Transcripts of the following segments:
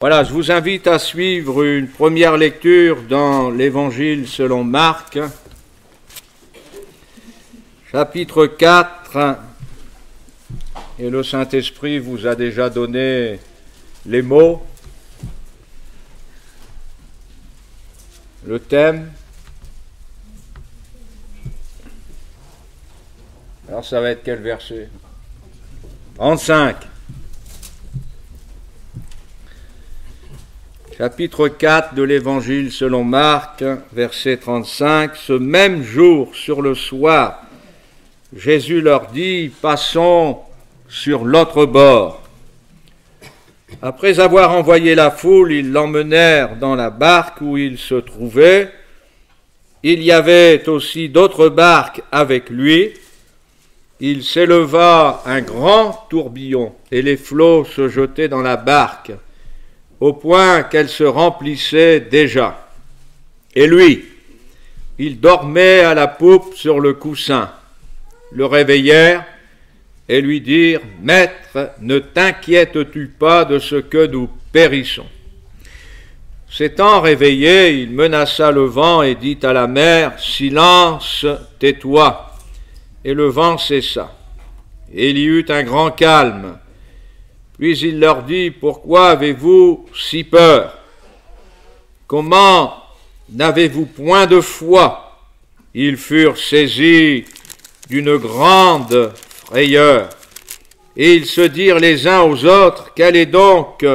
Voilà, je vous invite à suivre une première lecture dans l'Évangile selon Marc, chapitre 4, et le Saint-Esprit vous a déjà donné les mots, le thème. Alors ça va être quel verset? 35. Chapitre 4 de l'Évangile selon Marc, verset 35. Ce même jour, sur le soir, Jésus leur dit, « Passons sur l'autre bord. » Après avoir envoyé la foule, ils l'emmenèrent dans la barque où il se trouvait. Il y avait aussi d'autres barques avec lui. Il s'éleva un grand tourbillon et les flots se jetaient dans la barque, au point qu'elle se remplissait déjà. Et lui, il dormait à la poupe sur le coussin. Le réveillèrent et lui dirent, « Maître, ne t'inquiètes-tu pas de ce que nous périssons ?» S'étant réveillé, il menaça le vent et dit à la mer, « Silence, tais-toi !» Et le vent cessa. Et il y eut un grand calme. Puis il leur dit, « Pourquoi avez-vous si peur? Comment n'avez-vous point de foi ?» Ils furent saisis d'une grande frayeur. Et ils se dirent les uns aux autres, « Quel est donc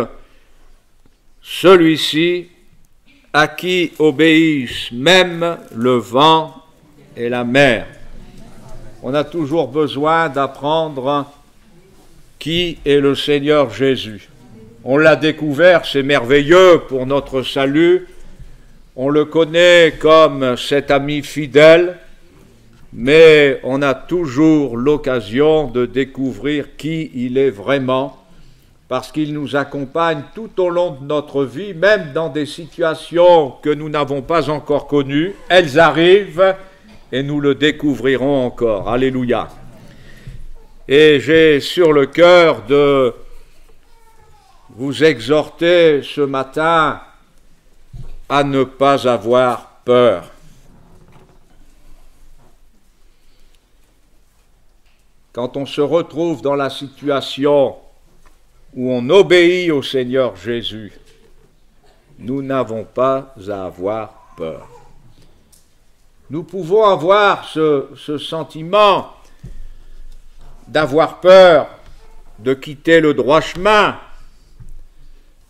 celui-ci à qui obéissent même le vent et la mer ?» On a toujours besoin d'apprendre qui est le Seigneur Jésus. On l'a découvert, c'est merveilleux pour notre salut. On le connaît comme cet ami fidèle, mais on a toujours l'occasion de découvrir qui il est vraiment, parce qu'il nous accompagne tout au long de notre vie, même dans des situations que nous n'avons pas encore connues. Elles arrivent et nous le découvrirons encore. Alléluia. Et j'ai sur le cœur de vous exhorter ce matin à ne pas avoir peur. Quand on se retrouve dans la situation où on obéit au Seigneur Jésus, nous n'avons pas à avoir peur. Nous pouvons avoir ce sentiment d'avoir peur de quitter le droit chemin,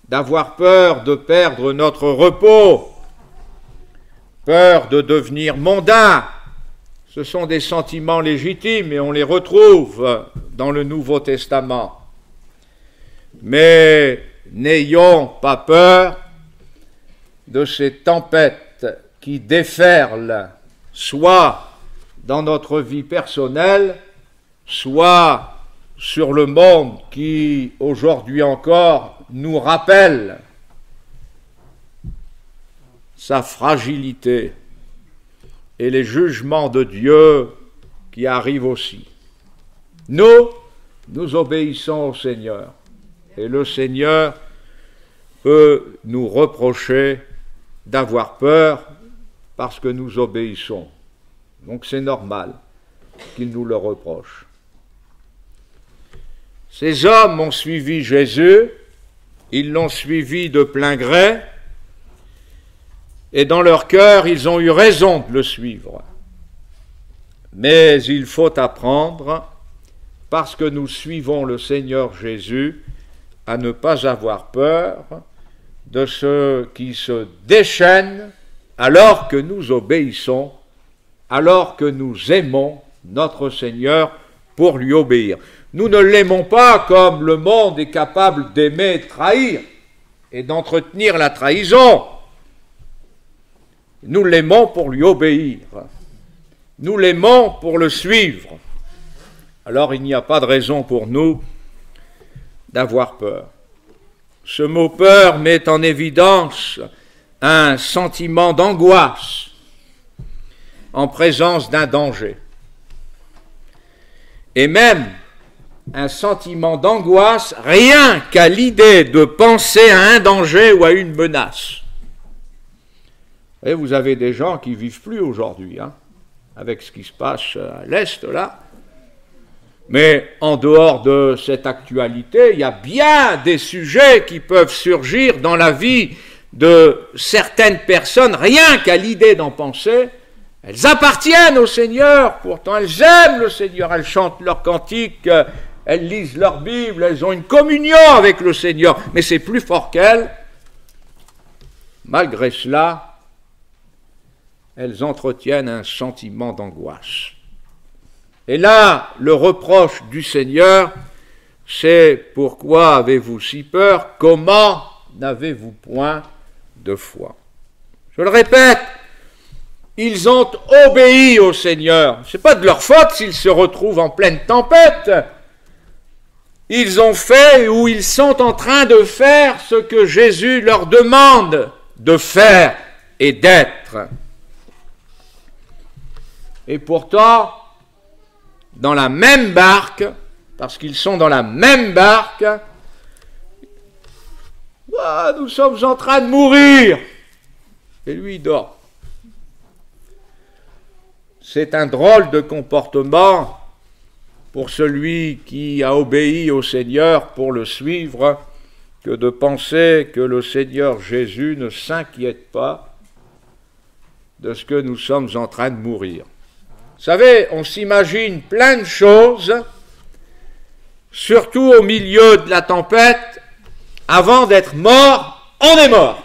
d'avoir peur de perdre notre repos, peur de devenir mondain. Ce sont des sentiments légitimes et on les retrouve dans le Nouveau Testament. Mais n'ayons pas peur de ces tempêtes qui déferlent, soit dans notre vie personnelle, soit sur le monde qui, aujourd'hui encore, nous rappelle sa fragilité et les jugements de Dieu qui arrivent aussi. Nous obéissons au Seigneur, et le Seigneur peut nous reprocher d'avoir peur parce que nous obéissons. Donc c'est normal qu'il nous le reproche. Ces hommes ont suivi Jésus, ils l'ont suivi de plein gré, et dans leur cœur, ils ont eu raison de le suivre. Mais il faut apprendre, parce que nous suivons le Seigneur Jésus, à ne pas avoir peur de ceux qui se déchaînent alors que nous obéissons, alors que nous aimons notre Seigneur pour lui obéir. Nous ne l'aimons pas comme le monde est capable d'aimer et de trahir et d'entretenir la trahison. Nous l'aimons pour lui obéir. Nous l'aimons pour le suivre. Alors il n'y a pas de raison pour nous d'avoir peur. Ce mot peur met en évidence un sentiment d'angoisse en présence d'un danger. Et même un sentiment d'angoisse rien qu'à l'idée de penser à un danger ou à une menace. Et vous avez des gens qui ne vivent plus aujourd'hui, hein, avec ce qui se passe à l'Est, là. Mais en dehors de cette actualité, il y a bien des sujets qui peuvent surgir dans la vie de certaines personnes, rien qu'à l'idée d'en penser. Elles appartiennent au Seigneur, pourtant elles aiment le Seigneur, elles chantent leurs cantiques, elles lisent leur Bible, elles ont une communion avec le Seigneur, mais c'est plus fort qu'elles. Malgré cela, elles entretiennent un sentiment d'angoisse. Et là, le reproche du Seigneur, c'est « Pourquoi avez-vous si peur? Comment n'avez-vous point de foi ?» Je le répète, ils ont obéi au Seigneur. Ce n'est pas de leur faute s'ils se retrouvent en pleine tempête. Ils ont fait ou ils sont en train de faire ce que Jésus leur demande de faire et d'être. Et pourtant, dans la même barque, parce qu'ils sont dans la même barque, nous sommes en train de mourir. Et lui, il dort. C'est un drôle de comportement pour celui qui a obéi au Seigneur pour le suivre, que de penser que le Seigneur Jésus ne s'inquiète pas de ce que nous sommes en train de mourir. Vous savez, on s'imagine plein de choses, surtout au milieu de la tempête. Avant d'être mort, on est mort.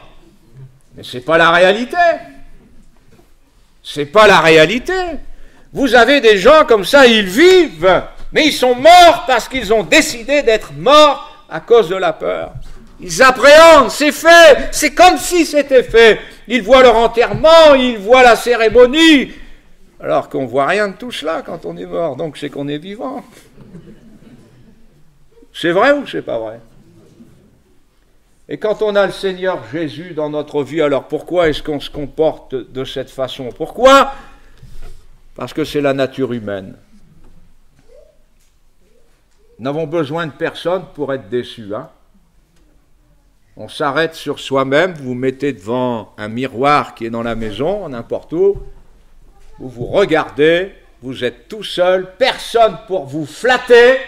Mais ce n'est pas la réalité. C'est pas la réalité. Vous avez des gens comme ça, ils vivent, mais ils sont morts parce qu'ils ont décidé d'être morts à cause de la peur. Ils appréhendent, c'est fait, c'est comme si c'était fait. Ils voient leur enterrement, ils voient la cérémonie, alors qu'on ne voit rien de tout cela quand on est mort, donc c'est qu'on est vivant. C'est vrai ou c'est pas vrai? Et quand on a le Seigneur Jésus dans notre vie, alors pourquoi est-ce qu'on se comporte de cette façon? Pourquoi? Parce que c'est la nature humaine. Nous n'avons besoin de personne pour être déçus, hein? On s'arrête sur soi-même, vous vous mettez devant un miroir qui est dans la maison, n'importe où, vous vous regardez, vous êtes tout seul, personne pour vous flatter,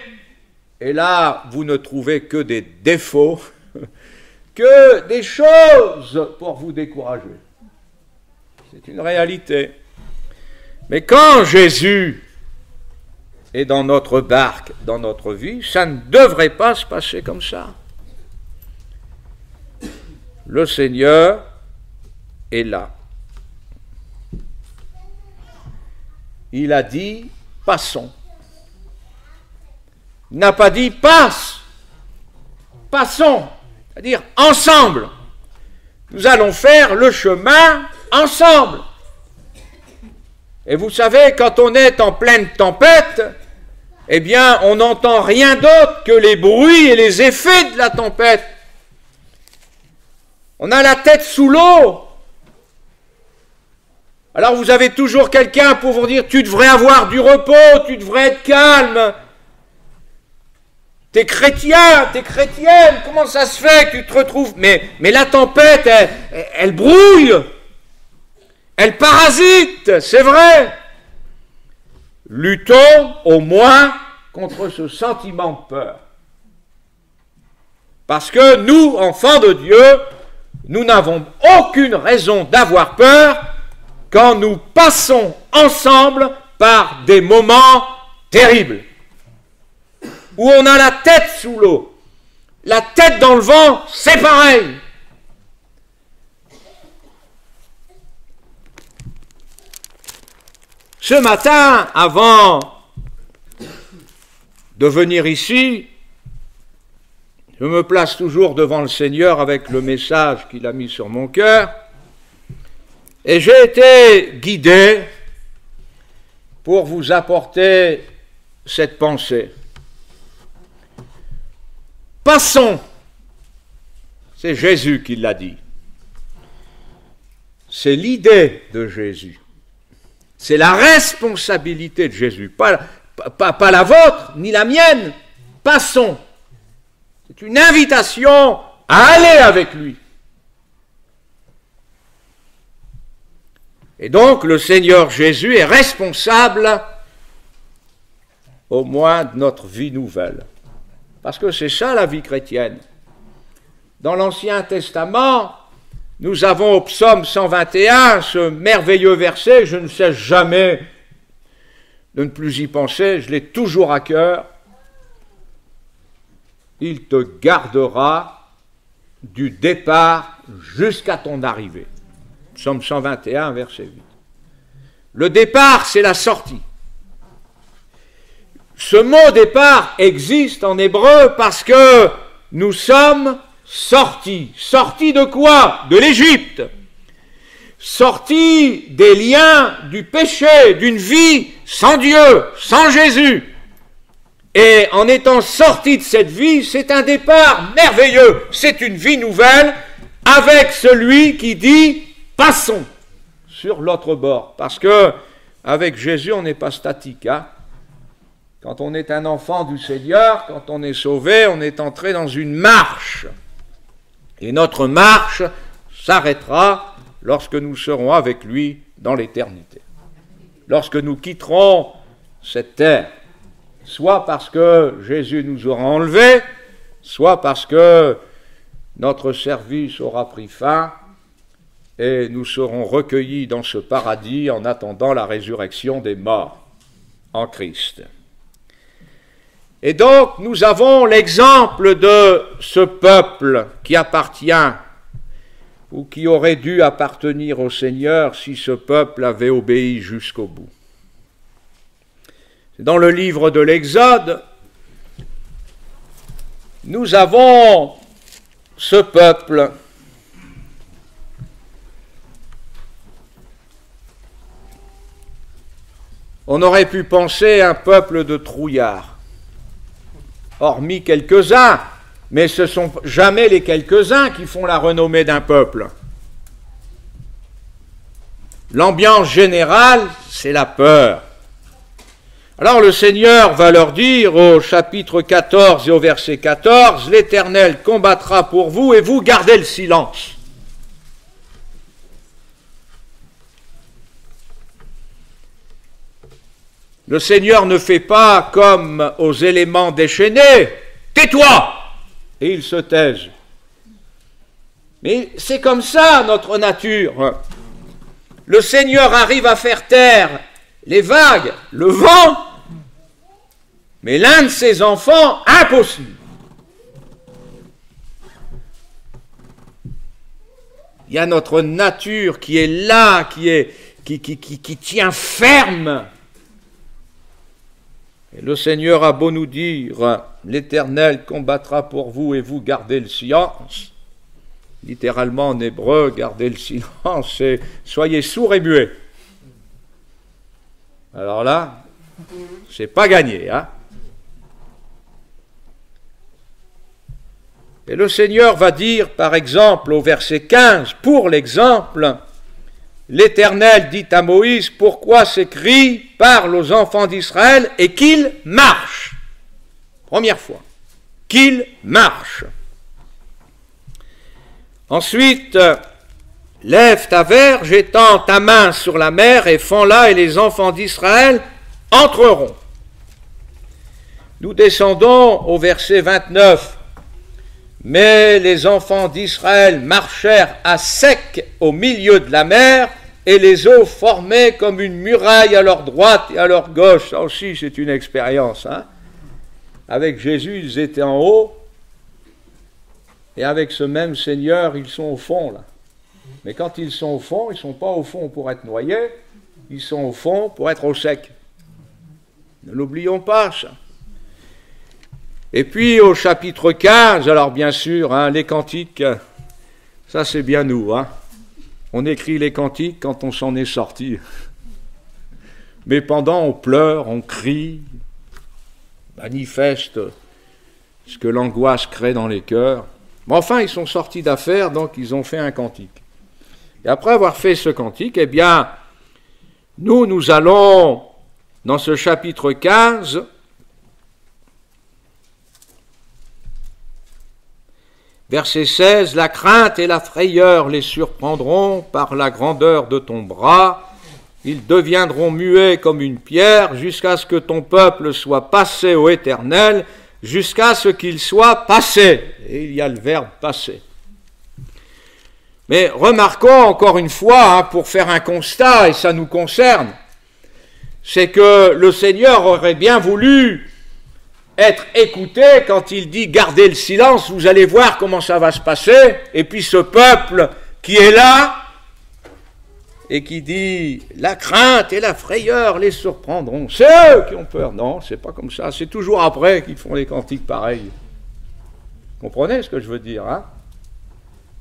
et là, vous ne trouvez que des défauts, que des choses pour vous décourager. C'est une réalité. Mais quand Jésus est dans notre barque, dans notre vie, ça ne devrait pas se passer comme ça. Le Seigneur est là. Il a dit « passons ». Il n'a pas dit « passe ». Passons, c'est-à-dire ensemble. Nous allons faire le chemin ensemble. Et vous savez, quand on est en pleine tempête, eh bien, on n'entend rien d'autre que les bruits et les effets de la tempête. On a la tête sous l'eau. Alors vous avez toujours quelqu'un pour vous dire « tu devrais avoir du repos, tu devrais être calme ». T'es chrétien, t'es chrétienne, comment ça se fait que tu te retrouves... Mais la tempête, elle brouille, elle parasite, c'est vrai. Luttons au moins contre ce sentiment de peur. Parce que nous, enfants de Dieu, nous n'avons aucune raison d'avoir peur quand nous passons ensemble par des moments terribles, où on a la tête sous l'eau, la tête dans le vent, c'est pareil. Ce matin, avant de venir ici, je me place toujours devant le Seigneur avec le message qu'il a mis sur mon cœur, et j'ai été guidé pour vous apporter cette pensée. Passons, c'est Jésus qui l'a dit. C'est l'idée de Jésus. C'est la responsabilité de Jésus, pas la vôtre, ni la mienne. passons. C'est une invitation à aller avec lui. Et donc le Seigneur Jésus est responsable au moins de notre vie nouvelle. Parce que c'est ça la vie chrétienne. Dans l'Ancien Testament, nous avons au psaume 121 ce merveilleux verset, je ne cesse jamais de ne plus y penser, je l'ai toujours à cœur. Il te gardera du départ jusqu'à ton arrivée. Psaume 121, verset 8. Le départ, c'est la sortie. Ce mot départ existe en hébreu parce que nous sommes sortis. Sortis de quoi? De l'Égypte. Sortis des liens du péché, d'une vie sans Dieu, sans Jésus. Et en étant sortis de cette vie, c'est un départ merveilleux. C'est une vie nouvelle avec celui qui dit « passons » sur l'autre bord. Parce que avec Jésus, on n'est pas statique. Hein? Quand on est un enfant du Seigneur, quand on est sauvé, on est entré dans une marche. Et notre marche s'arrêtera lorsque nous serons avec lui dans l'éternité. Lorsque nous quitterons cette terre, soit parce que Jésus nous aura enlevés, soit parce que notre service aura pris fin et nous serons recueillis dans ce paradis en attendant la résurrection des morts en Christ. Et donc, nous avons l'exemple de ce peuple qui appartient ou qui aurait dû appartenir au Seigneur si ce peuple avait obéi jusqu'au bout. Dans le livre de l'Exode, nous avons ce peuple on aurait pu penser un peuple de trouillards. Hormis quelques-uns, mais ce ne sont jamais les quelques-uns qui font la renommée d'un peuple. L'ambiance générale, c'est la peur. Alors le Seigneur va leur dire au chapitre 14 et au verset 14, « L'Éternel combattra pour vous et vous gardez le silence. » Le Seigneur ne fait pas comme aux éléments déchaînés, « Tais-toi !» et ils se taisent. Mais c'est comme ça notre nature. Le Seigneur arrive à faire taire les vagues, le vent, mais l'un de ses enfants, impossible. Il y a notre nature qui est là, qui tient ferme. Et le Seigneur a beau nous dire, l'Éternel combattra pour vous et vous gardez le silence. Littéralement en hébreu, gardez le silence, c'est soyez sourds et muets. Alors là, c'est pas gagné, hein. Et le Seigneur va dire, par exemple, au verset 15, pour l'exemple, l'Éternel dit à Moïse, pourquoi ces cris parlent aux enfants d'Israël et qu'ils marchent. Première fois, qu'ils marchent. Ensuite, lève ta verge, étends ta main sur la mer et fends-la et les enfants d'Israël entreront. Nous descendons au verset 29. Mais les enfants d'Israël marchèrent à sec au milieu de la mer et les eaux formaient comme une muraille à leur droite et à leur gauche. Ça aussi, c'est une expérience. Hein? Avec Jésus, ils étaient en haut et avec ce même Seigneur, ils sont au fond. Là. Mais quand ils sont au fond, ils ne sont pas au fond pour être noyés, ils sont au fond pour être au sec. Ne l'oublions pas, ça. Et puis au chapitre 15, alors bien sûr, hein, les cantiques, ça c'est bien nous. Hein. On écrit les cantiques quand on s'en est sorti. Mais pendant, on pleure, on crie, manifeste ce que l'angoisse crée dans les cœurs. Mais enfin, ils sont sortis d'affaire, donc ils ont fait un cantique. Et après avoir fait ce cantique, eh bien, nous allons, dans ce chapitre 15, Verset 16, « La crainte et la frayeur les surprendront par la grandeur de ton bras. Ils deviendront muets comme une pierre jusqu'à ce que ton peuple soit passé au Éternel, jusqu'à ce qu'il soit passé. » Et il y a le verbe « passer ». Mais remarquons encore une fois, pour faire un constat, et ça nous concerne, c'est que le Seigneur aurait bien voulu être écouté quand il dit « Gardez le silence, vous allez voir comment ça va se passer ». Et puis ce peuple qui est là et qui dit « La crainte et la frayeur les surprendront ». C'est eux qui ont peur. Non, c'est pas comme ça. C'est toujours après qu'ils font des cantiques pareils. Comprenez ce que je veux dire, hein?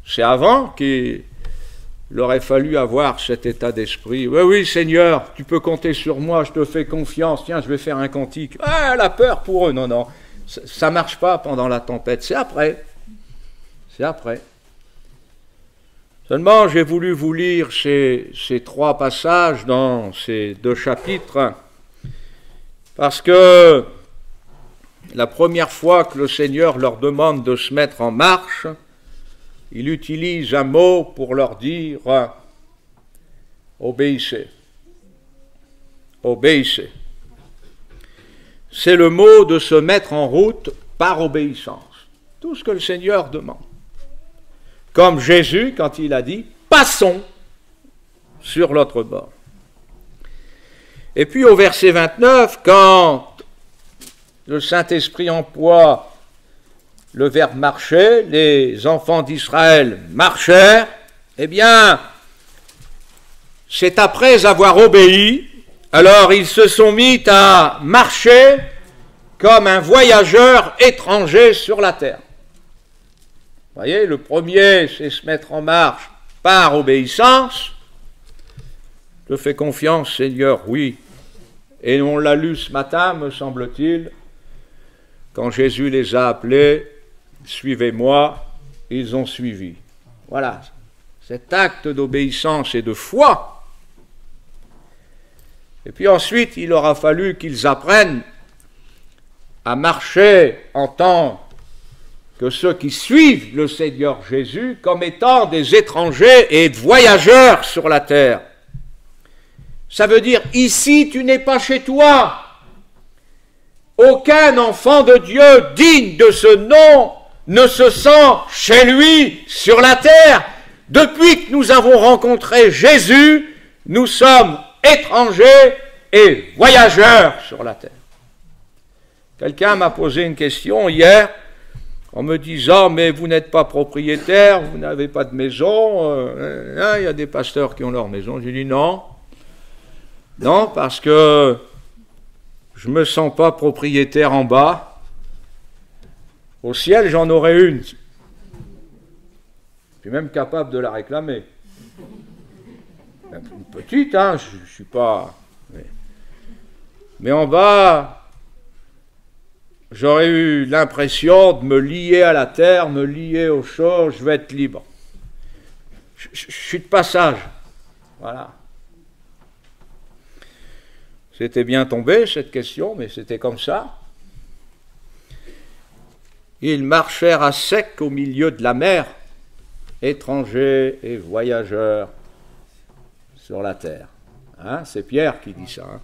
C'est avant qu'il aurait fallu avoir cet état d'esprit. Oui, oui, Seigneur, tu peux compter sur moi, je te fais confiance, tiens, je vais faire un cantique. Ah, la peur pour eux, non, non, ça ne marche pas pendant la tempête, c'est après. C'est après. Seulement, j'ai voulu vous lire ces 3 passages dans ces 2 chapitres, parce que la première fois que le Seigneur leur demande de se mettre en marche, il utilise un mot pour leur dire « obéissez ». Obéissez. C'est le mot de se mettre en route par obéissance. Tout ce que le Seigneur demande. Comme Jésus, quand il a dit « passons sur l'autre bord ». Et puis au verset 29, quand le Saint-Esprit emploie le verbe marcher, les enfants d'Israël marchèrent, eh bien, c'est après avoir obéi, alors ils se sont mis à marcher comme un voyageur étranger sur la terre. Vous voyez, le premier, c'est se mettre en marche par obéissance. Je fais confiance, Seigneur, oui. Et on l'a lu ce matin, me semble-t-il, quand Jésus les a appelés, suivez-moi, ils ont suivi. Voilà, cet acte d'obéissance et de foi. Et puis ensuite, il aura fallu qu'ils apprennent à marcher en tant que ceux qui suivent le Seigneur Jésus comme étant des étrangers et voyageurs sur la terre. Ça veut dire, ici, tu n'es pas chez toi. Aucun enfant de Dieu digne de ce nom ne se sent chez lui sur la terre. Depuis que nous avons rencontré Jésus, nous sommes étrangers et voyageurs sur la terre. Quelqu'un m'a posé une question hier en me disant « Mais vous n'êtes pas propriétaire, vous n'avez pas de maison. Il y a des pasteurs qui ont leur maison. » J'ai dit « Non. Non, parce que je ne me sens pas propriétaire en bas. Au ciel, j'en aurais une. Je suis même capable de la réclamer. Une petite, hein, je ne suis pas... Mais en bas, j'aurais eu l'impression de me lier à la terre, me lier aux choses, je vais être libre. Je suis de passage. Voilà. C'était bien tombé, cette question, mais c'était comme ça. Ils marchèrent à sec au milieu de la mer, étrangers et voyageurs sur la terre. Hein, c'est Pierre qui dit ça. Hein.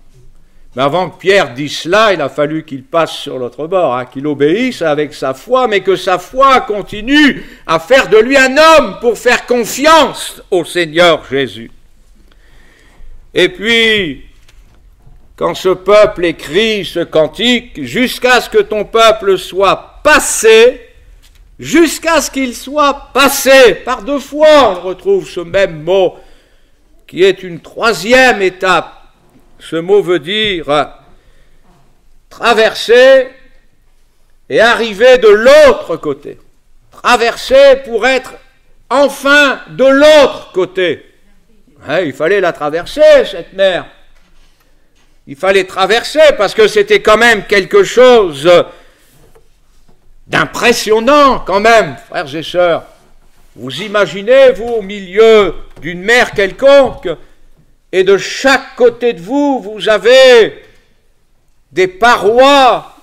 Mais avant que Pierre dise cela, il a fallu qu'il passe sur l'autre bord, hein, qu'il obéisse avec sa foi, mais que sa foi continue à faire de lui un homme pour faire confiance au Seigneur Jésus. Et puis, quand ce peuple écrit ce cantique, jusqu'à ce que ton peuple soit passé, jusqu'à ce qu'il soit passé, par 2 fois on retrouve ce même mot, qui est une 3e étape. Ce mot veut dire traverser et arriver de l'autre côté. Traverser pour être enfin de l'autre côté. Hein, il fallait la traverser, cette mer. Il fallait traverser parce que c'était quand même quelque chose d'impressionnant quand même, frères et sœurs. Vous imaginez, vous, au milieu d'une mer quelconque, et de chaque côté de vous, vous avez des parois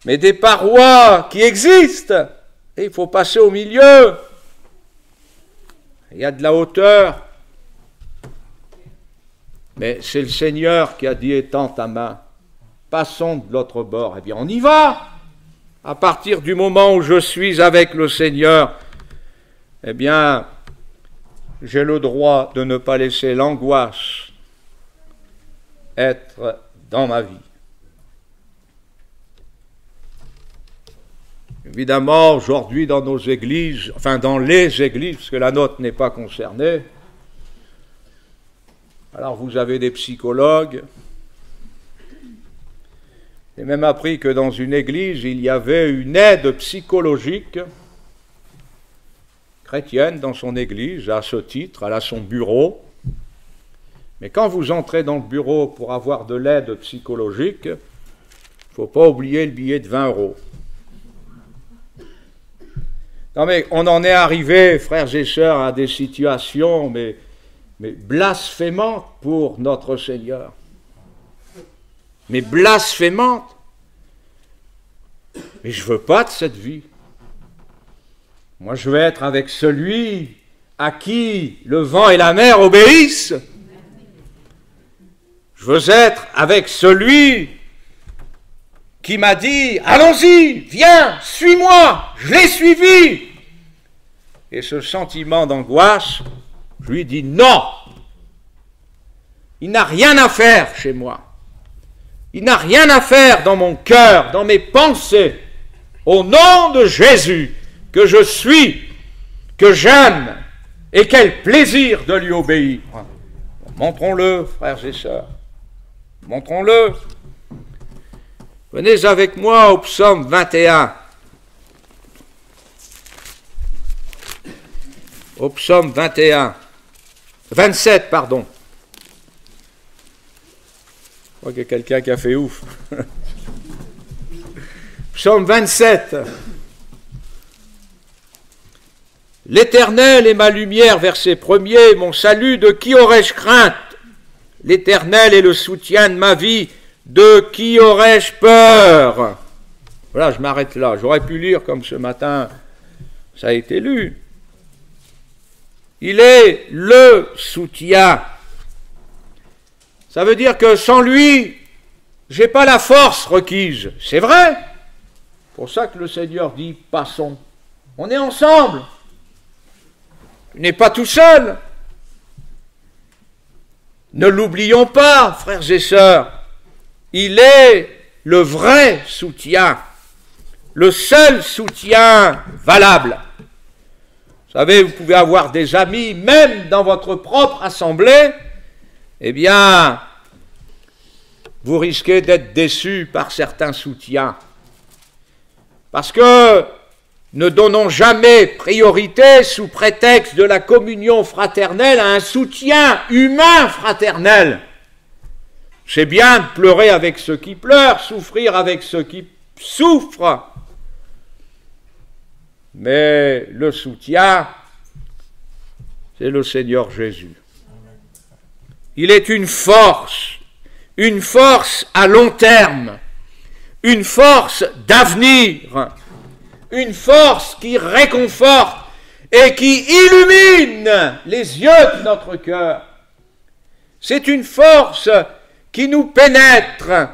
mais des parois qui existent. Et il faut passer au milieu. Il y a de la hauteur. Mais c'est le Seigneur qui a dit « étends ta main, passons de l'autre bord ». Eh bien, on y va. À partir du moment où je suis avec le Seigneur, eh bien, j'ai le droit de ne pas laisser l'angoisse être dans ma vie. Évidemment, aujourd'hui, dans nos églises, enfin dans les églises, parce que la nôtre n'est pas concernée, alors vous avez des psychologues. J'ai même appris que dans une église, il y avait une aide psychologique chrétienne dans son église, à ce titre, elle a son bureau. Mais quand vous entrez dans le bureau pour avoir de l'aide psychologique, il ne faut pas oublier le billet de 20 €. Non mais on en est arrivé, frères et sœurs, à des situations mais blasphémantes pour notre Seigneur. Mais blasphémantes. Mais je ne veux pas de cette vie. Moi je veux être avec celui à qui le vent et la mer obéissent. Je veux être avec celui qui m'a dit « Allons-y, viens, suis-moi !» Je l'ai suivi. Et ce sentiment d'angoisse, je lui dis « Non !» Il n'a rien à faire chez moi. Il n'a rien à faire dans mon cœur, dans mes pensées. Au nom de Jésus, que je suis, que j'aime, et quel plaisir de lui obéir. Montrons-le, frères et sœurs. Montrons-le. Venez avec moi au psaume 21. Au psaume 27, pardon. Je crois qu'il y a quelqu'un qui a fait ouf. Psaume 27. L'Éternel est ma lumière, verset 1er, mon salut, de qui aurais-je crainte? L'Éternel est le soutien de ma vie, de qui aurais-je peur? Voilà, je m'arrête là. J'aurais pu lire comme ce matin, ça a été lu. Il est le soutien. Ça veut dire que sans lui, j'ai pas la force requise. C'est vrai. C'est pour ça que le Seigneur dit, passons. On est ensemble. Tu n'es pas tout seul. Ne l'oublions pas, frères et sœurs. Il est le vrai soutien, le seul soutien valable. Vous savez, vous pouvez avoir des amis, même dans votre propre assemblée, eh bien, vous risquez d'être déçus par certains soutiens. Parce que ne donnons jamais priorité sous prétexte de la communion fraternelle à un soutien humain fraternel. C'est bien de pleurer avec ceux qui pleurent, souffrir avec ceux qui souffrent. Mais le soutien, c'est le Seigneur Jésus. Il est une force à long terme, une force d'avenir, une force qui réconforte et qui illumine les yeux de notre cœur. C'est une force qui nous pénètre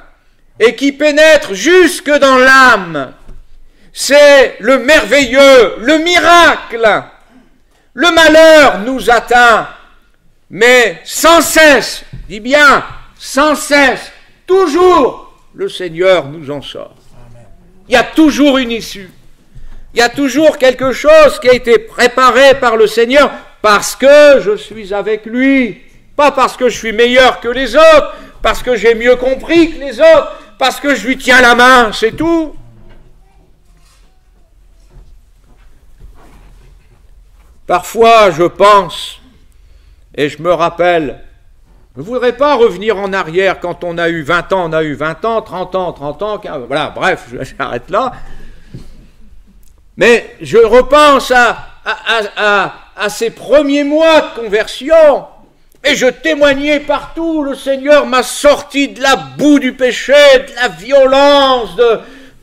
et qui pénètre jusque dans l'âme. C'est le merveilleux, le miracle. Le malheur nous atteint, mais sans cesse, dis bien, sans cesse, toujours, le Seigneur nous en sort. Il y a toujours une issue. Il y a toujours quelque chose qui a été préparé par le Seigneur parce que je suis avec lui, pas parce que je suis meilleur que les autres, parce que j'ai mieux compris que les autres, parce que je lui tiens la main, c'est tout. Parfois, je pense, et je me rappelle, je ne voudrais pas revenir en arrière quand on a eu 20 ans, 30 ans, 15, voilà, bref, j'arrête là. Mais je repense à ces premiers mois de conversion, et je témoignais partout, le Seigneur m'a sorti de la boue du péché, de la violence,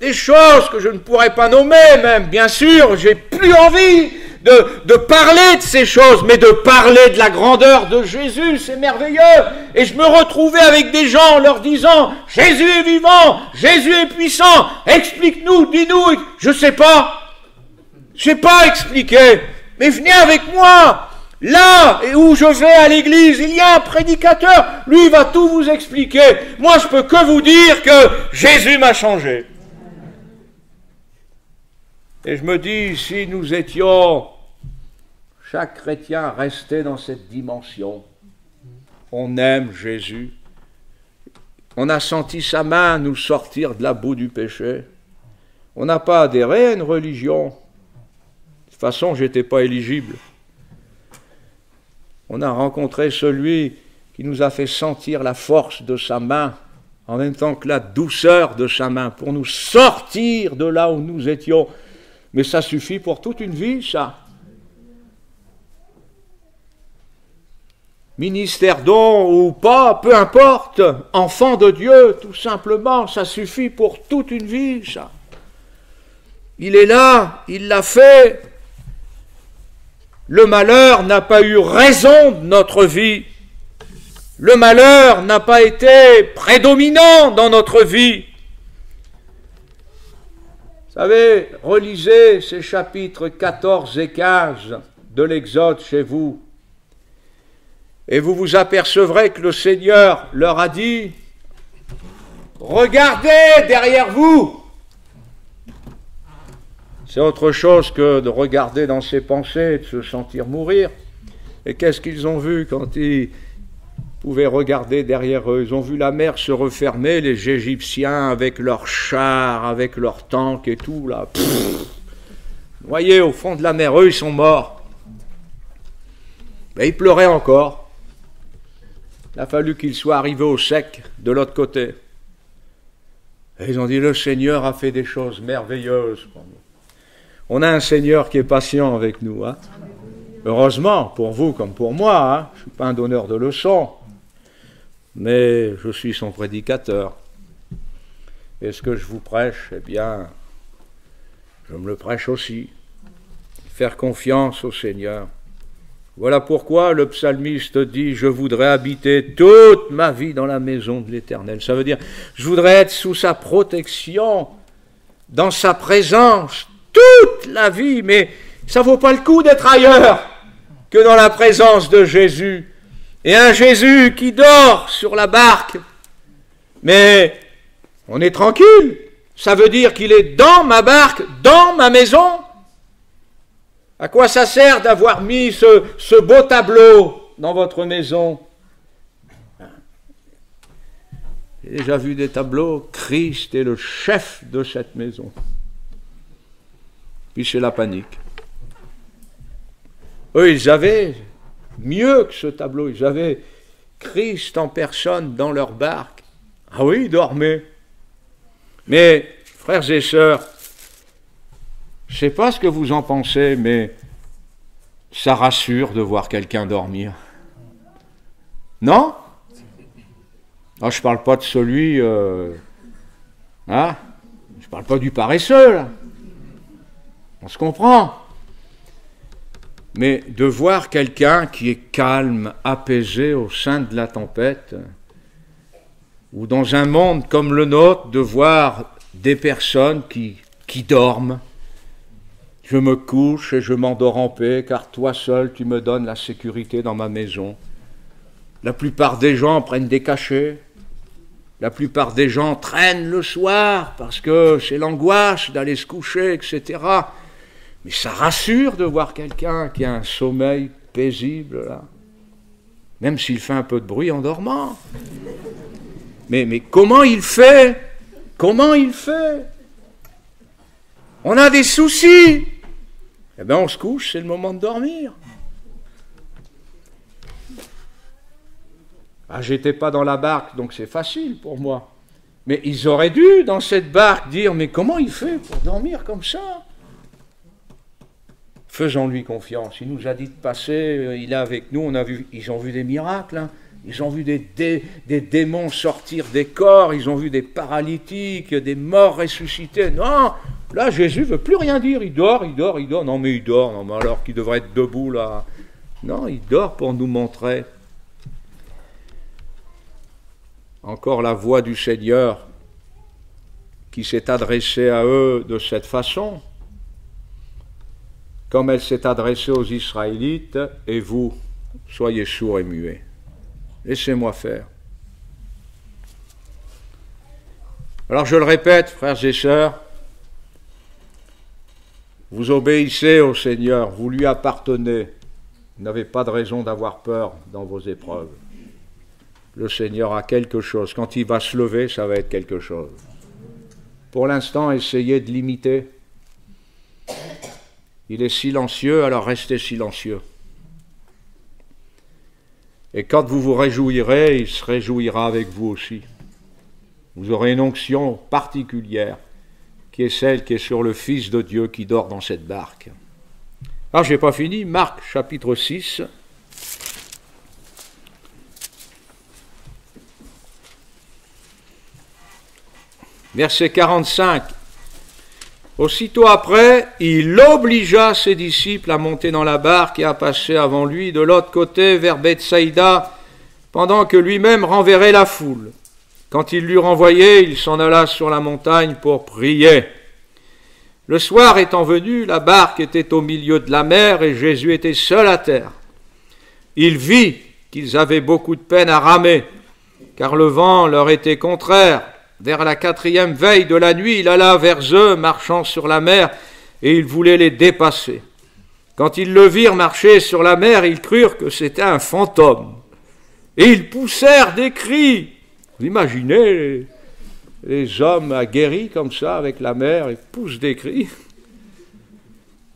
des choses que je ne pourrais pas nommer même, bien sûr, j'ai plus envie de parler de ces choses, mais de parler de la grandeur de Jésus, c'est merveilleux. Et je me retrouvais avec des gens en leur disant, Jésus est vivant, Jésus est puissant, explique-nous, dis-nous, je sais pas expliquer, mais venez avec moi. Là où je vais à l'église, il y a un prédicateur, lui il va tout vous expliquer. Moi je peux que vous dire que Jésus m'a changé. Et je me dis, si nous étions, chaque chrétien restait dans cette dimension, on aime Jésus, on a senti sa main nous sortir de la boue du péché, on n'a pas adhéré à une religion, de toute façon je n'étais pas éligible. On a rencontré celui qui nous a fait sentir la force de sa main, en même temps que la douceur de sa main, pour nous sortir de là où nous étions. Mais ça suffit pour toute une vie, ça. Ministère don ou pas, peu importe, enfant de Dieu, tout simplement, ça suffit pour toute une vie, ça. Il est là, il l'a fait. Le malheur n'a pas eu raison de notre vie. Le malheur n'a pas été prédominant dans notre vie. Vous savez, relisez ces chapitres 14 et 15 de l'Exode chez vous, et vous vous apercevrez que le Seigneur leur a dit, « Regardez derrière vous !» C'est autre chose que de regarder dans ses pensées, de se sentir mourir. Et qu'est-ce qu'ils ont vu quand ils pouvaient regarder derrière eux? Ils ont vu la mer se refermer, les Égyptiens avec leurs chars, avec leurs tanks et tout, là. Vous voyez, au fond de la mer, eux, ils sont morts. Mais ils pleuraient encore. Il a fallu qu'ils soient arrivés au sec, de l'autre côté. Et ils ont dit, le Seigneur a fait des choses merveilleuses pour nous. On a un Seigneur qui est patient avec nous. Hein. Heureusement, pour vous comme pour moi. Hein. Je ne suis pas un donneur de leçons, mais je suis son prédicateur. Et ce que je vous prêche, eh bien, je me le prêche aussi. Faire confiance au Seigneur. Voilà pourquoi le psalmiste dit « Je voudrais habiter toute ma vie dans la maison de l'Éternel ». Ça veut dire, je voudrais être sous sa protection, dans sa présence, toute la vie, mais ça ne vaut pas le coup d'être ailleurs que dans la présence de Jésus. Et un Jésus qui dort sur la barque, mais on est tranquille. Ça veut dire qu'il est dans ma barque, dans ma maison. À quoi ça sert d'avoir mis ce beau tableau dans votre maison? J'ai déjà vu des tableaux, Christ est le chef de cette maison. Puis c'est la panique. Eux, ils avaient mieux que ce tableau, ils avaient Christ en personne dans leur barque. Ah oui, ils dormaient. Mais, frères et sœurs, je ne sais pas ce que vous en pensez, mais ça rassure de voir quelqu'un dormir. Non? Alors, je ne parle pas de celui... je ne parle pas du paresseux, là. On se comprend. Mais de voir quelqu'un qui est calme, apaisé au sein de la tempête, ou dans un monde comme le nôtre, de voir des personnes qui dorment. Je me couche et je m'endors en paix, car toi seul tu me donnes la sécurité dans ma maison. La plupart des gens prennent des cachets. La plupart des gens traînent le soir parce que c'est l'angoisse d'aller se coucher, etc. Mais ça rassure de voir quelqu'un qui a un sommeil paisible, là. Même s'il fait un peu de bruit en dormant. Mais comment il fait? Comment il fait? On a des soucis. Eh bien, on se couche, c'est le moment de dormir. Ah, j'étais pas dans la barque, donc c'est facile pour moi. Mais ils auraient dû, dans cette barque, dire, mais comment il fait pour dormir comme ça? Faisons-lui confiance. Il nous a dit de passer, il est avec nous, ils ont vu des miracles. Hein. Ils ont vu des démons sortir des corps, ils ont vu des paralytiques, des morts ressuscités. Non, là, Jésus ne veut plus rien dire. Il dort. Non, mais il dort. Non, mais alors qu'il devrait être debout, là. Non, il dort pour nous montrer. Encore la voix du Seigneur qui s'est adressée à eux de cette façon, comme elle s'est adressée aux Israélites, et vous, soyez sourds et muets. Laissez-moi faire. Alors je le répète, frères et sœurs, vous obéissez au Seigneur, vous lui appartenez, vous n'avez pas de raison d'avoir peur dans vos épreuves. Le Seigneur a quelque chose, quand il va se lever, ça va être quelque chose. Pour l'instant, essayez de l'imiter. Il est silencieux, alors restez silencieux. Et quand vous vous réjouirez, il se réjouira avec vous aussi. Vous aurez une onction particulière, qui est celle qui est sur le Fils de Dieu qui dort dans cette barque. Alors, je n'ai pas fini. Marc, chapitre 6. Verset 45. Aussitôt après, il obligea ses disciples à monter dans la barque et à passer avant lui de l'autre côté vers Bethsaïda, pendant que lui-même renverrait la foule. Quand il l'eut renvoyé, il s'en alla sur la montagne pour prier. Le soir étant venu, la barque était au milieu de la mer et Jésus était seul à terre. Il vit qu'ils avaient beaucoup de peine à ramer, car le vent leur était contraire. Vers la 4e veille de la nuit, il alla vers eux, marchant sur la mer, et il voulait les dépasser. Quand ils le virent marcher sur la mer, ils crurent que c'était un fantôme. Et ils poussèrent des cris. Vous imaginez les hommes aguerris comme ça avec la mer, ils poussent des cris.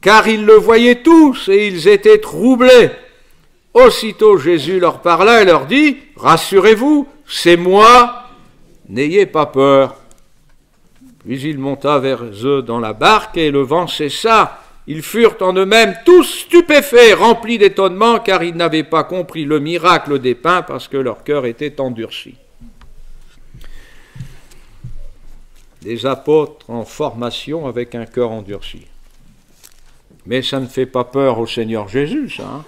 Car ils le voyaient tous, et ils étaient troublés. Aussitôt Jésus leur parla et leur dit, « Rassurez-vous, c'est moi. N'ayez pas peur. » Puis il monta vers eux dans la barque et le vent cessa. Ils furent en eux-mêmes tous stupéfaits, remplis d'étonnement, car ils n'avaient pas compris le miracle des pains parce que leur cœur était endurci. Des apôtres en formation avec un cœur endurci. Mais ça ne fait pas peur au Seigneur Jésus, ça. Hein?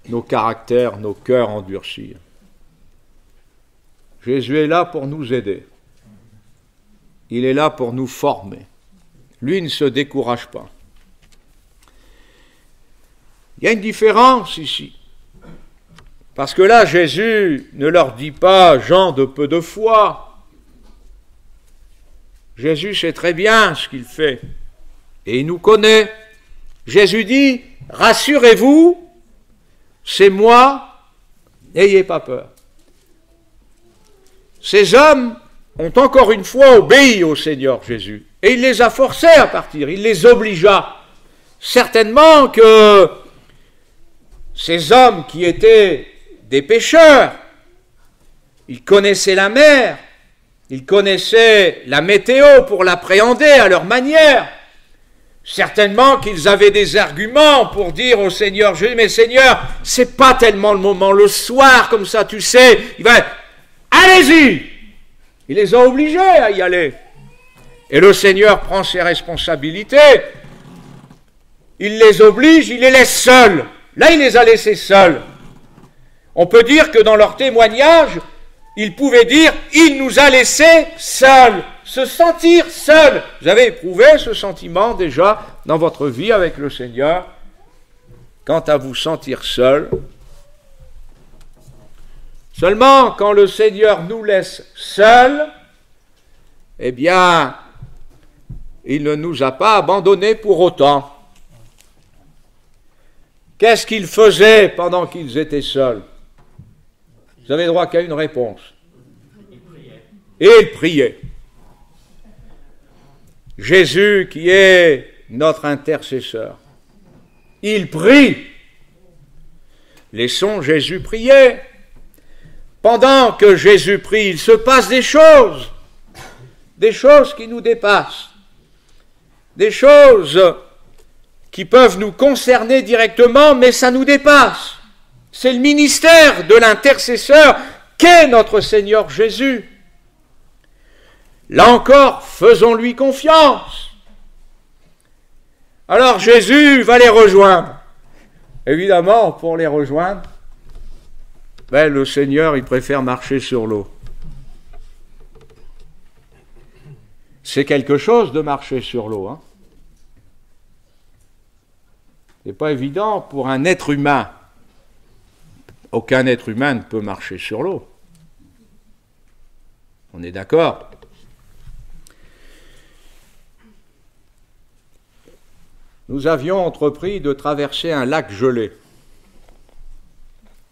Nos caractères, nos cœurs endurcis. Jésus est là pour nous aider. Il est là pour nous former. Lui ne se décourage pas. Il y a une différence ici. Parce que là, Jésus ne leur dit pas « gens de peu de foi ». Jésus sait très bien ce qu'il fait. Et il nous connaît. Jésus dit « Rassurez-vous, c'est moi, n'ayez pas peur ». Ces hommes ont encore une fois obéi au Seigneur Jésus. Et il les a forcés à partir, il les obligea. Certainement que ces hommes qui étaient des pêcheurs, ils connaissaient la mer, ils connaissaient la météo pour l'appréhender à leur manière. Certainement qu'ils avaient des arguments pour dire au Seigneur Jésus, mais Seigneur, c'est pas tellement le moment, le soir comme ça, tu sais, il va... Allez-y! Il les a obligés à y aller. Et le Seigneur prend ses responsabilités. Il les oblige, il les laisse seuls. Là, il les a laissés seuls. On peut dire que dans leur témoignage, ils pouvaient dire « Il nous a laissés seuls », se sentir seuls. Vous avez éprouvé ce sentiment déjà dans votre vie avec le Seigneur? Quant à vous sentir seuls, seulement, quand le Seigneur nous laisse seuls, eh bien, il ne nous a pas abandonnés pour autant. Qu'est-ce qu'ils faisaient pendant qu'ils étaient seuls? Vous avez droit qu'à une réponse. Et ils priaient. Jésus, qui est notre intercesseur, il prie. Laissons Jésus prier. Pendant que Jésus prie, il se passe des choses qui nous dépassent, des choses qui peuvent nous concerner directement, mais ça nous dépasse. C'est le ministère de l'intercesseur qu'est notre Seigneur Jésus. Là encore, faisons-lui confiance. Alors Jésus va les rejoindre. Évidemment, pour les rejoindre, le Seigneur, il préfère marcher sur l'eau. C'est quelque chose de marcher sur l'eau, hein. C'est pas évident pour un être humain. Aucun être humain ne peut marcher sur l'eau. On est d'accord? Nous avions entrepris de traverser un lac gelé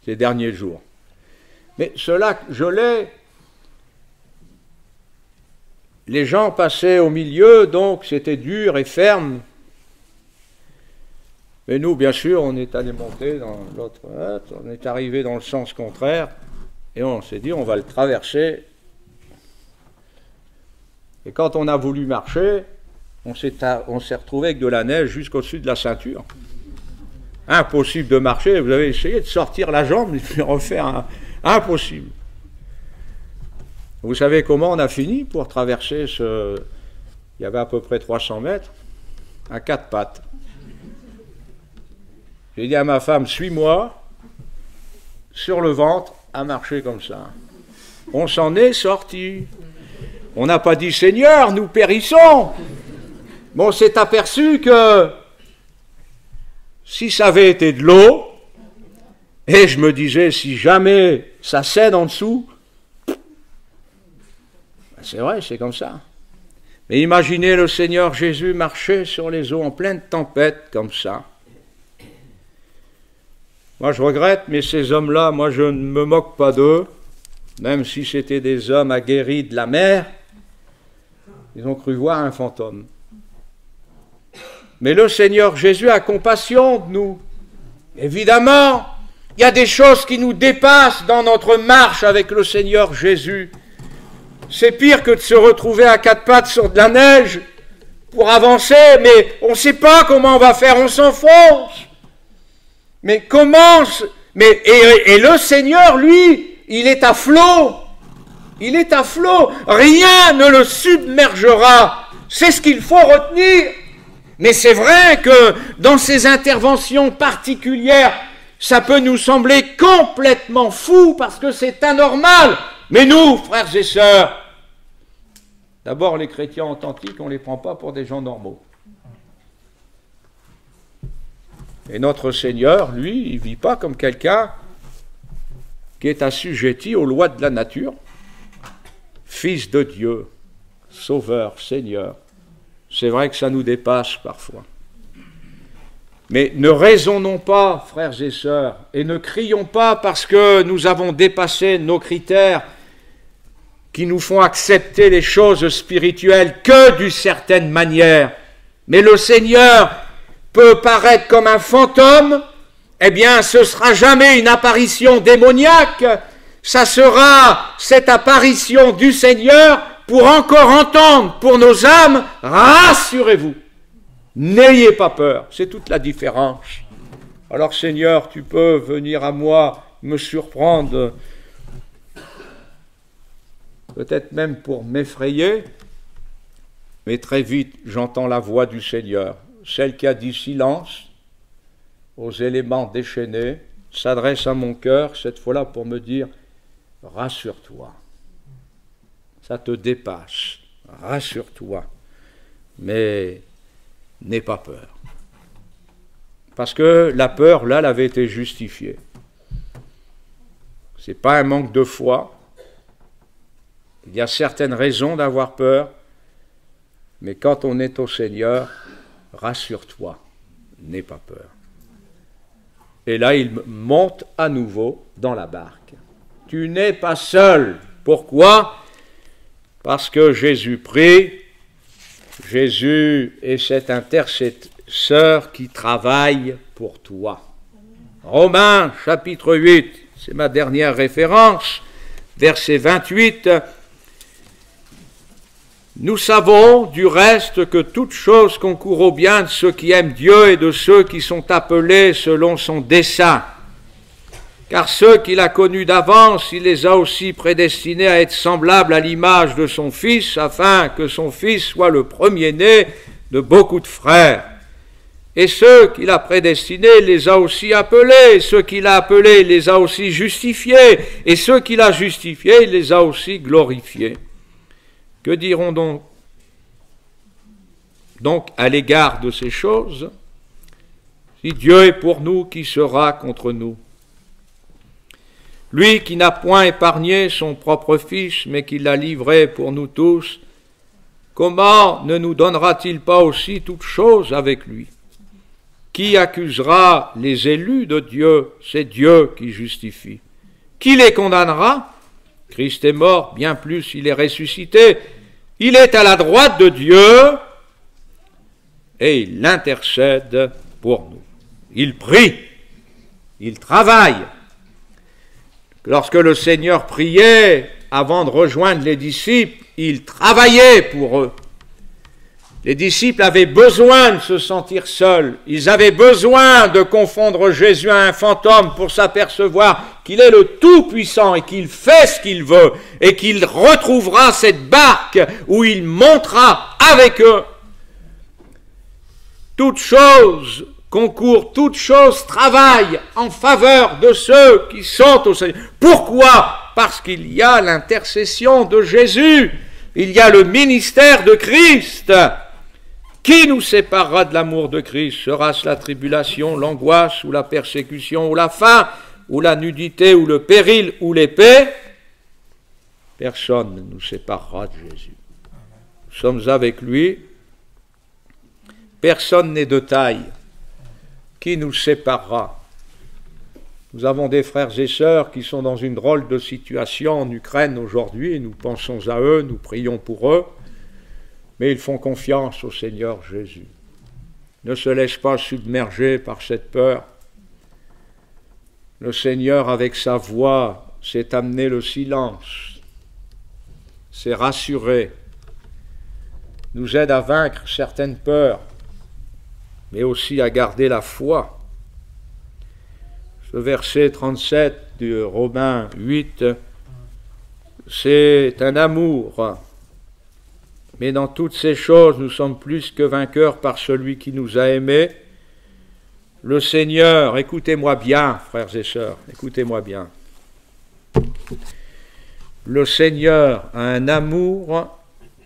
ces derniers jours. Mais ce lac gelé, les gens passaient au milieu, donc c'était dur et ferme. Mais nous, bien sûr, on est allé monter dans l'autre, on est arrivé dans le sens contraire, et on s'est dit, on va le traverser. Et quand on a voulu marcher, on s'est retrouvé avec de la neige jusqu'au-dessus de la ceinture. Impossible de marcher, vous avez essayé de sortir la jambe et de refaire impossible. Vous savez comment on a fini pour traverser il y avait à peu près 300 mètres, à 4 pattes. J'ai dit à ma femme, suis-moi, sur le ventre, à marcher comme ça. On s'en est sorti. On n'a pas dit, Seigneur, nous périssons. Mais on s'est aperçu que si ça avait été de l'eau, et je me disais, si jamais ça cède en dessous, c'est vrai, c'est comme ça. Mais imaginez le Seigneur Jésus marcher sur les eaux en pleine tempête, comme ça. Moi, je regrette, mais ces hommes-là, moi, je ne me moque pas d'eux, même si c'était des hommes aguerris de la mer, ils ont cru voir un fantôme. Mais le Seigneur Jésus a compassion de nous. Évidemment, il y a des choses qui nous dépassent dans notre marche avec le Seigneur Jésus. C'est pire que de se retrouver à 4 pattes sur de la neige pour avancer, mais on ne sait pas comment on va faire, on s'enfonce. Mais comment... Et le Seigneur, lui, il est à flot. Il est à flot. Rien ne le submergera. C'est ce qu'il faut retenir. Mais c'est vrai que dans ces interventions particulières, ça peut nous sembler complètement fou parce que c'est anormal. Mais nous, frères et sœurs, d'abord les chrétiens authentiques, on ne les prend pas pour des gens normaux. Et notre Seigneur, lui, il ne vit pas comme quelqu'un qui est assujetti aux lois de la nature. Fils de Dieu, Sauveur, Seigneur. C'est vrai que ça nous dépasse parfois. Mais ne raisonnons pas, frères et sœurs, et ne crions pas parce que nous avons dépassé nos critères qui nous font accepter les choses spirituelles que d'une certaine manière. Mais le Seigneur peut paraître comme un fantôme, eh bien ce ne sera jamais une apparition démoniaque, ça sera cette apparition du Seigneur pour encore entendre pour nos âmes, rassurez-vous, n'ayez pas peur, c'est toute la différence. Alors Seigneur, tu peux venir à moi, me surprendre, peut-être même pour m'effrayer, mais très vite j'entends la voix du Seigneur. Celle qui a dit silence aux éléments déchaînés s'adresse à mon cœur, cette fois-là pour me dire « Rassure-toi, ça te dépasse, rassure-toi, mais n'aie pas peur. » Parce que la peur, là, elle avait été justifiée. Ce n'est pas un manque de foi. Il y a certaines raisons d'avoir peur, mais quand on est au Seigneur, rassure-toi, n'aie pas peur. Et là, il monte à nouveau dans la barque. Tu n'es pas seul. Pourquoi? Parce que Jésus prie, Jésus est cet intercesseur qui travaille pour toi. Romains, chapitre 8, c'est ma dernière référence, verset 28. Nous savons du reste que toute chose concourt au bien de ceux qui aiment Dieu et de ceux qui sont appelés selon son dessein. Car ceux qu'il a connus d'avance, il les a aussi prédestinés à être semblables à l'image de son Fils, afin que son Fils soit le premier-né de beaucoup de frères. Et ceux qu'il a prédestinés, il les a aussi appelés. Et ceux qu'il a appelés, il les a aussi justifiés. Et ceux qu'il a justifiés, il les a aussi glorifiés. Que dirons donc à l'égard de ces choses? Si Dieu est pour nous, qui sera contre nous? Lui qui n'a point épargné son propre Fils, mais qui l'a livré pour nous tous, comment ne nous donnera-t-il pas aussi toutes choses avec lui? Qui accusera les élus de Dieu? C'est Dieu qui justifie. Qui les condamnera? Christ est mort, bien plus il est ressuscité. Il est à la droite de Dieu et il intercède pour nous. Il prie, il travaille. Lorsque le Seigneur priait avant de rejoindre les disciples, il travaillait pour eux. Les disciples avaient besoin de se sentir seuls. Ils avaient besoin de confondre Jésus à un fantôme pour s'apercevoir qu'il est le Tout-Puissant et qu'il fait ce qu'il veut et qu'il retrouvera cette barque où il montera avec eux. Toute chose concourt, toute chose travaille en faveur de ceux qui sont au Seigneur. Pourquoi? Parce qu'il y a l'intercession de Jésus. Il y a le ministère de Christ. Qui nous séparera de l'amour de Christ? Sera-ce la tribulation, l'angoisse, ou la persécution, ou la faim, ou la nudité, ou le péril, ou l'épée? Personne ne nous séparera de Jésus. Nous sommes avec lui. Personne n'est de taille. Qui nous séparera? Nous avons des frères et sœurs qui sont dans une drôle de situation en Ukraine aujourd'hui, et nous pensons à eux, nous prions pour eux. Mais ils font confiance au Seigneur Jésus. Ne se laissent pas submerger par cette peur. Le Seigneur, avec sa voix, s'est amené le silence, s'est rassuré, nous aide à vaincre certaines peurs, mais aussi à garder la foi. Ce verset 37 de Romains 8, c'est un amour. Mais dans toutes ces choses, nous sommes plus que vainqueurs par celui qui nous a aimés. Le Seigneur, écoutez-moi bien, frères et sœurs, écoutez-moi bien. Le Seigneur a un amour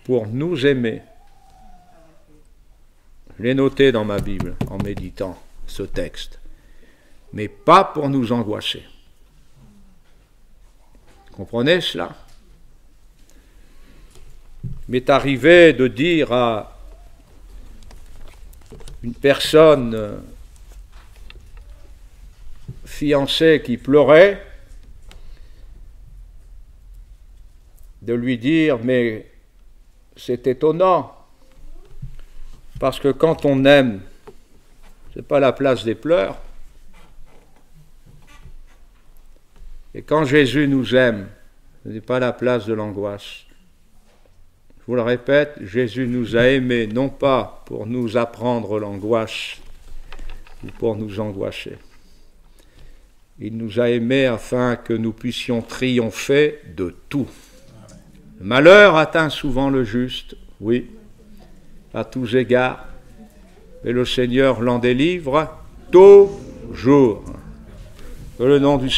pour nous aimer. Je l'ai noté dans ma Bible en méditant ce texte, mais pas pour nous angoisser. Comprenez cela? Il m'est arrivé de dire à une personne fiancée qui pleurait, de lui dire, mais c'est étonnant, parce que quand on aime, c'est pas la place des pleurs, et quand Jésus nous aime, ce n'est pas la place de l'angoisse. Je vous le répète, Jésus nous a aimés non pas pour nous apprendre l'angoisse ou pour nous angoisser. Il nous a aimés afin que nous puissions triompher de tout. Le malheur atteint souvent le juste, oui, à tous égards, mais le Seigneur l'en délivre toujours. Que le nom du